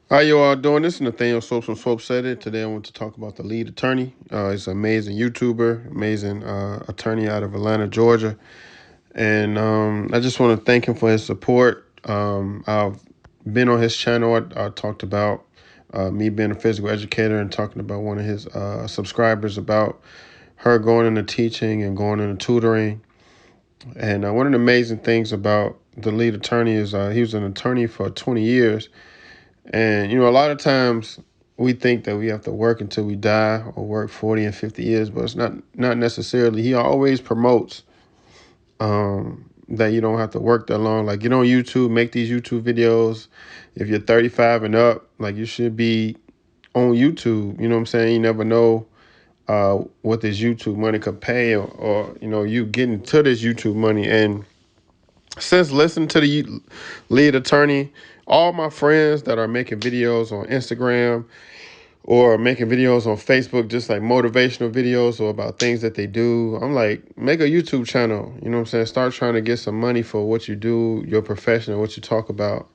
How you all doing? This is Nathaniel Swopes from Swope Said It. Today I want to talk about the lead attorney. He's an amazing YouTuber, amazing attorney out of Atlanta, Georgia. And I just want to thank him for his support. I've been on his channel. I talked about me being a physical educator and talking about one of his subscribers about her going into teaching and going into tutoring. And one of the amazing things about the lead attorney is he was an attorney for 20 years. And, a lot of times we think that we have to work until we die or work 40 and 50 years, but it's not necessarily. He always promotes that you don't have to work that long. Like, get on YouTube, make these YouTube videos. If you're 35 and up, like, you should be on YouTube. You know what I'm saying? You never know what this YouTube money could pay or you getting to this YouTube money. And since listening to the lead attorney, all my friends that are making videos on Instagram or making videos on Facebook, just like motivational videos or about things that they do, I'm like, make a YouTube channel. You know what I'm saying? Start trying to get some money for what you do, your profession, and what you talk about.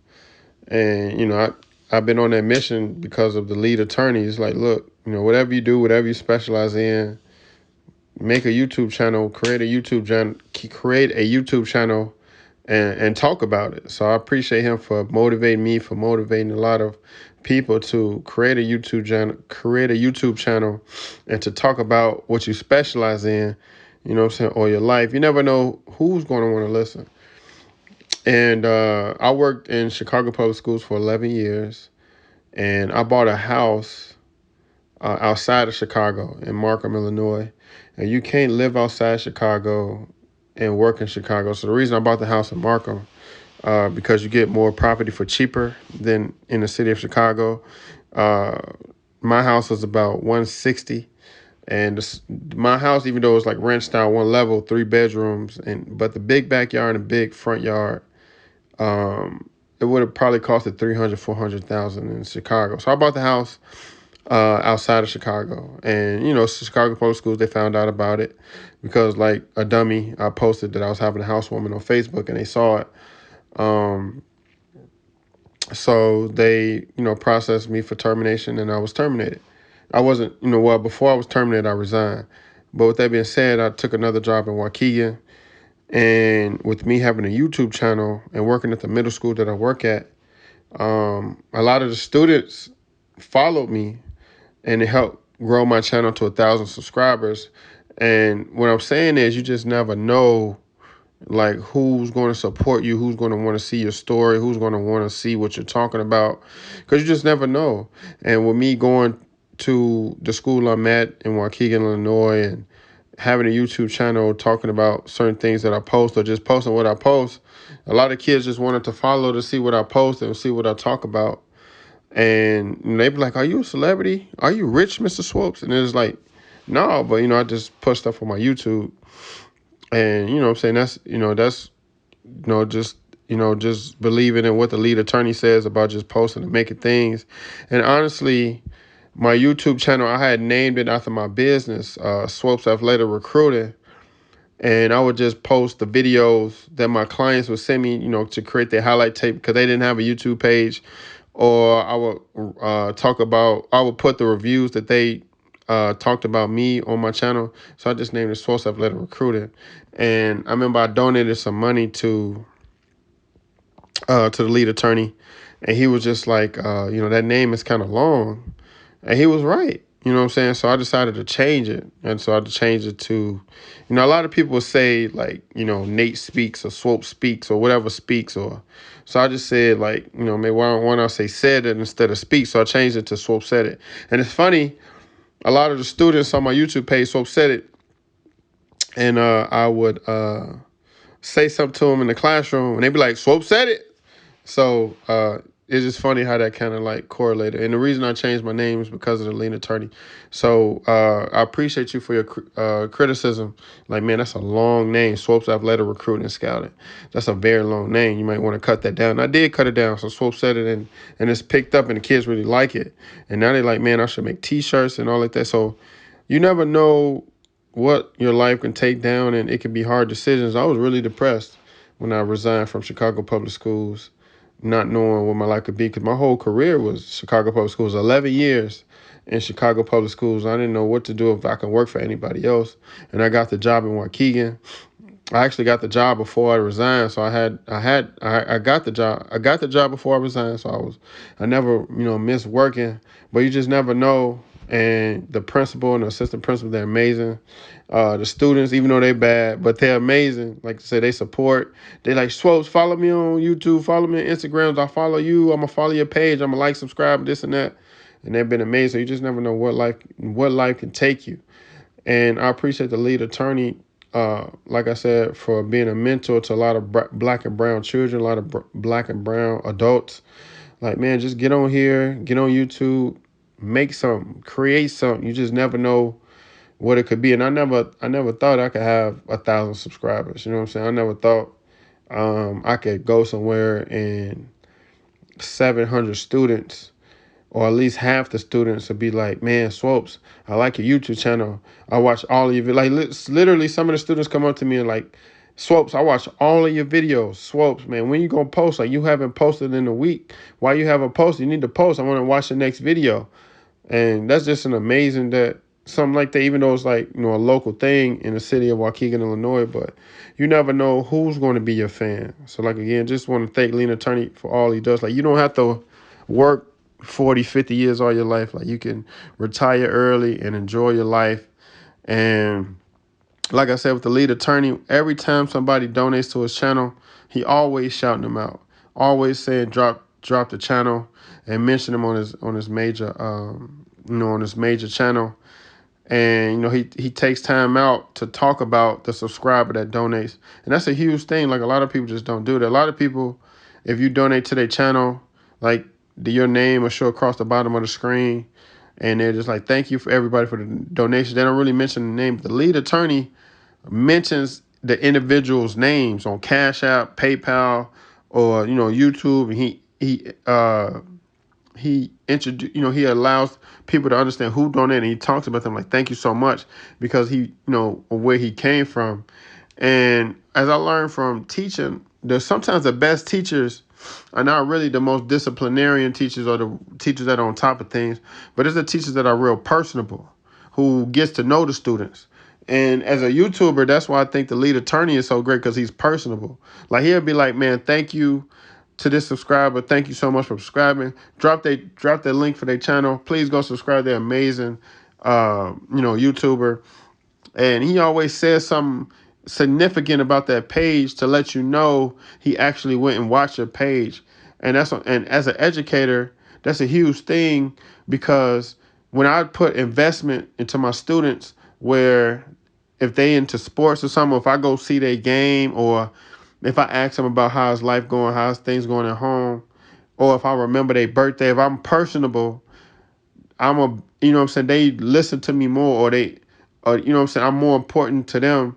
And, I've been on that mission because of the lead attorney. It's like, look, whatever you do, whatever you specialize in, make a YouTube channel, create a YouTube channel and talk about it. So I appreciate him for motivating me, for motivating a lot of people to create a YouTube channel and to talk about what you specialize in, you know what I'm saying, or your life. You never know who's going to want to listen. And I worked in Chicago Public Schools for 11 years, and I bought a house outside of Chicago in Markham, Illinois. And you can't live outside Chicago and work in Chicago. So the reason I bought the house in Markham, because you get more property for cheaper than in the city of Chicago. Uh, my house was about 160, and my house, even though it was like ranch style, one level, 3 bedrooms, but the big backyard and big front yard, it would have probably costed 300, 400,000 in Chicago. So I bought the house outside of Chicago. And, Chicago Public Schools, they found out about it because, like a dummy, I posted that I was having a housewarming on Facebook and they saw it. Um, so they, processed me for termination and I was terminated. I wasn't, before I was terminated, I resigned. But with that being said, I took another job in Waukegan. And with me having a YouTube channel and working at the middle school that I work at, a lot of the students followed me and it helped grow my channel to 1,000 subscribers. And what I'm saying is you just never know like who's going to support you, who's going to want to see your story, who's going to want to see what you're talking about, because you just never know. And with me going to the school I'm at in Waukegan, Illinois, and having a YouTube channel talking about certain things that I post or just posting what I post, a lot of kids just wanted to follow to see what I post and see what I talk about. And they be like, "Are you a celebrity? Are you rich, Mr. Swopes?" And it's like, no, but I just put stuff on my YouTube. And what I'm saying, that's just believing in what the lead attorney says about just posting and making things. And honestly, my YouTube channel, I had named it after my business, Swopes Athletic Recruiting. And I would just post the videos that my clients would send me, to create their highlight tape because they didn't have a YouTube page. Or I would I would put the reviews that they talked about me on my channel. So I just named it Swopes Athletic Recruiting. And I remember I donated some money to the lead attorney. And he was just like, that name is kind of long. And he was right. You know what I'm saying? So I decided to change it. And so I changed it to, a lot of people say like, Nate Speaks or Swope Speaks or whatever speaks. So I just said like, maybe why don't I say said it instead of speak. So I changed it to Swope Said It. And it's funny, a lot of the students on my YouTube page, Swope Said It, and I would say something to them in the classroom and they'd be like, Swope Said It. So it's just funny how that kind of like correlated. And the reason I changed my name is because of the lead attorney. So I appreciate you for your criticism. Like, man, that's a long name. Swopes Athletic Recruiting and Scouting. That's a very long name. You might want to cut that down. And I did cut it down. So Swope said it and it's picked up and the kids really like it. And now they're like, man, I should make T-shirts and all like that. So you never know what your life can take down and it can be hard decisions. I was really depressed when I resigned from Chicago Public Schools not knowing what my life could be, because my whole career was Chicago Public Schools, 11 years in Chicago Public Schools. I didn't know what to do if I could work for anybody else. And I got the job in Waukegan. I actually got the job before I resigned, so I got the job. I got the job before I resigned, so I never missed working. But you just never know. And the principal and the assistant principal, they're amazing. The students, even though they're bad, but they're amazing. Like I said, they support. They like, Swopes, follow me on YouTube, follow me on Instagrams. I follow you. I'm gonna follow your page. I'm gonna like, subscribe, this and that. And they've been amazing. So you just never know what life can take you. And I appreciate the lead attorney, like I said, for being a mentor to a lot of black and brown children, a lot of black and brown adults. Like, man, just get on here, get on YouTube, make something, create something. You just never know what it could be. And I never thought I could have 1,000 subscribers. You know what I'm saying? I never thought I could go somewhere and 700 students, or at least half the students, would be like, man, Swopes, I like your YouTube channel. I watch all of your, like, literally some of the students come up to me and like, Swopes, I watch all of your videos. Swopes, man, when you gonna post? Like, you haven't posted in a week. Why you haven't posted? You need to post. I want to watch the next video. And that's just an amazing that something like that, even though it's like, a local thing in the city of Waukegan, Illinois, but you never know who's going to be your fan. So, like, again, just want to thank Lean Attorney for all he does. Like, you don't have to work 40, 50 years all your life. Like, you can retire early and enjoy your life. And like I said, with the lead attorney, every time somebody donates to his channel, he always shouting them out, always saying drop the channel and mention him on his major on his major channel. And he takes time out to talk about the subscriber that donates, and that's a huge thing. Like, a lot of people just don't do that. A lot of people, if you donate to their channel, like, your name will show across the bottom of the screen, and they're just like, thank you for everybody for the donation. They don't really mention the name. But the lead attorney mentions the individual's names on Cash App, PayPal, or YouTube, and he allows people to understand who donated, and he talks about them like, thank you so much, because he where he came from. And as I learned from teaching, there's sometimes the best teachers are not really the most disciplinarian teachers or the teachers that are on top of things, but it's the teachers that are real personable, who gets to know the students. And as a YouTuber, that's why I think the lead attorney is so great, because he's personable. Like, he'll be like, man, thank you to this subscriber. Thank you so much for subscribing. Drop their link for their channel. Please go subscribe. They're amazing, YouTuber. And he always says something significant about that page to let you know he actually went and watched your page. And as an educator, that's a huge thing, because when I put investment into my students, where if they into sports or something, if I go see their game, or if I ask them about how's life going, how's things going at home, or if I remember their birthday, if I'm personable, they listen to me more, I'm more important to them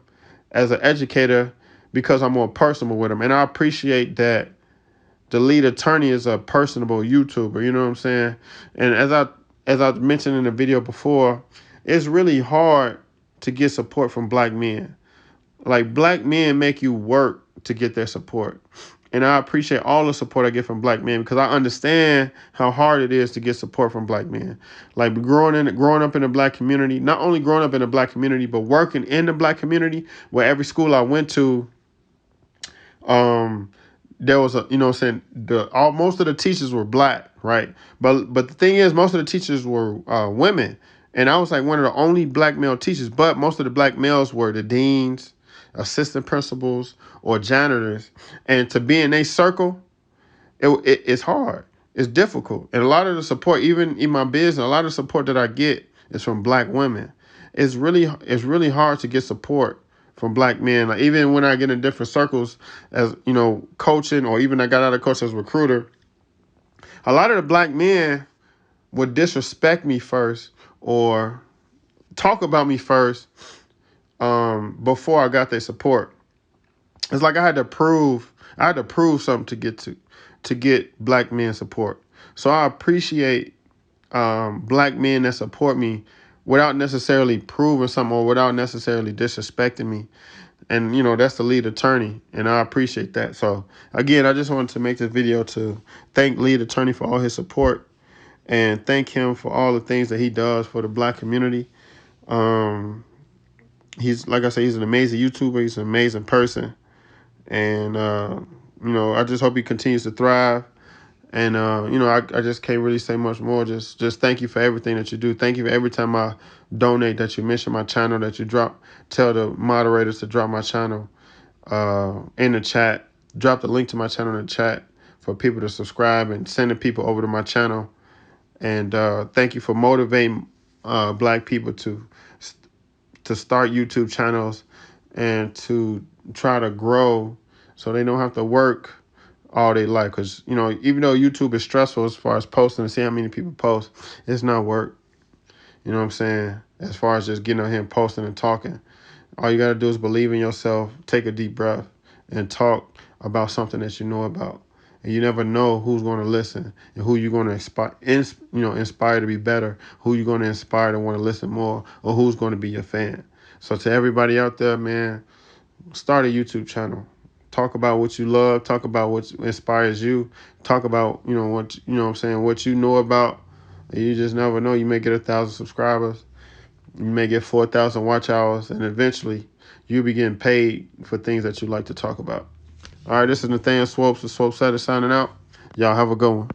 as an educator, because I'm more personable with them. And I appreciate that the lead attorney is a personable YouTuber, you know what I'm saying? And as I mentioned in the video before, it's really hard to get support from black men. Like, black men make you work to get their support. And I appreciate all the support I get from black men, because I understand how hard it is to get support from black men. Like, growing up in the black community, not only growing up in the black community, but working in the black community, where every school I went to, there was most of the teachers were black, right? But the thing is, most of the teachers were women. And I was like one of the only black male teachers, but most of the black males were the deans, assistant principals, or janitors. And to be in a circle, it's hard. It's difficult. And a lot of the support, even in my business, a lot of the support that I get is from black women. It's really hard to get support from black men. Like, even when I get in different circles as, coaching, or even I got out of coaching as a recruiter, a lot of the black men would disrespect me first, or talk about me first, before I got their support. It's like I had to prove something to get black men support. So I appreciate black men that support me without necessarily proving something, or without necessarily disrespecting me. And, that's the lead attorney, and I appreciate that. So, again, I just wanted to make this video to thank lead attorney for all his support and thank him for all the things that he does for the black community. He's, like I say, he's an amazing YouTuber. He's an amazing person. And, I just hope he continues to thrive. And, I just can't really say much more. Just thank you for everything that you do. Thank you for every time I donate that you mention my channel, that you tell the moderators to drop my channel in the chat. Drop the link to my channel in the chat for people to subscribe and sending people over to my channel. And thank you for motivating black people to start YouTube channels and to try to grow so they don't have to work all they life. Because, even though YouTube is stressful as far as posting and see how many people post, it's not work. You know what I'm saying? As far as just getting on here and posting and talking. All you got to do is believe in yourself, take a deep breath, and talk about something that you know about. And you never know who's going to listen and who you're going to inspire to be better, who you're going to inspire to want to listen more, or who's going to be your fan. So to everybody out there, man, start a YouTube channel. Talk about what you love. Talk about what inspires you. Talk about, what you know about. You just never know. You may get 1,000 subscribers. You may get 4,000 watch hours, and eventually you'll be getting paid for things that you like to talk about. All right, this is Nathaniel Swopes, the Swope Setter, signing out. Y'all have a good one.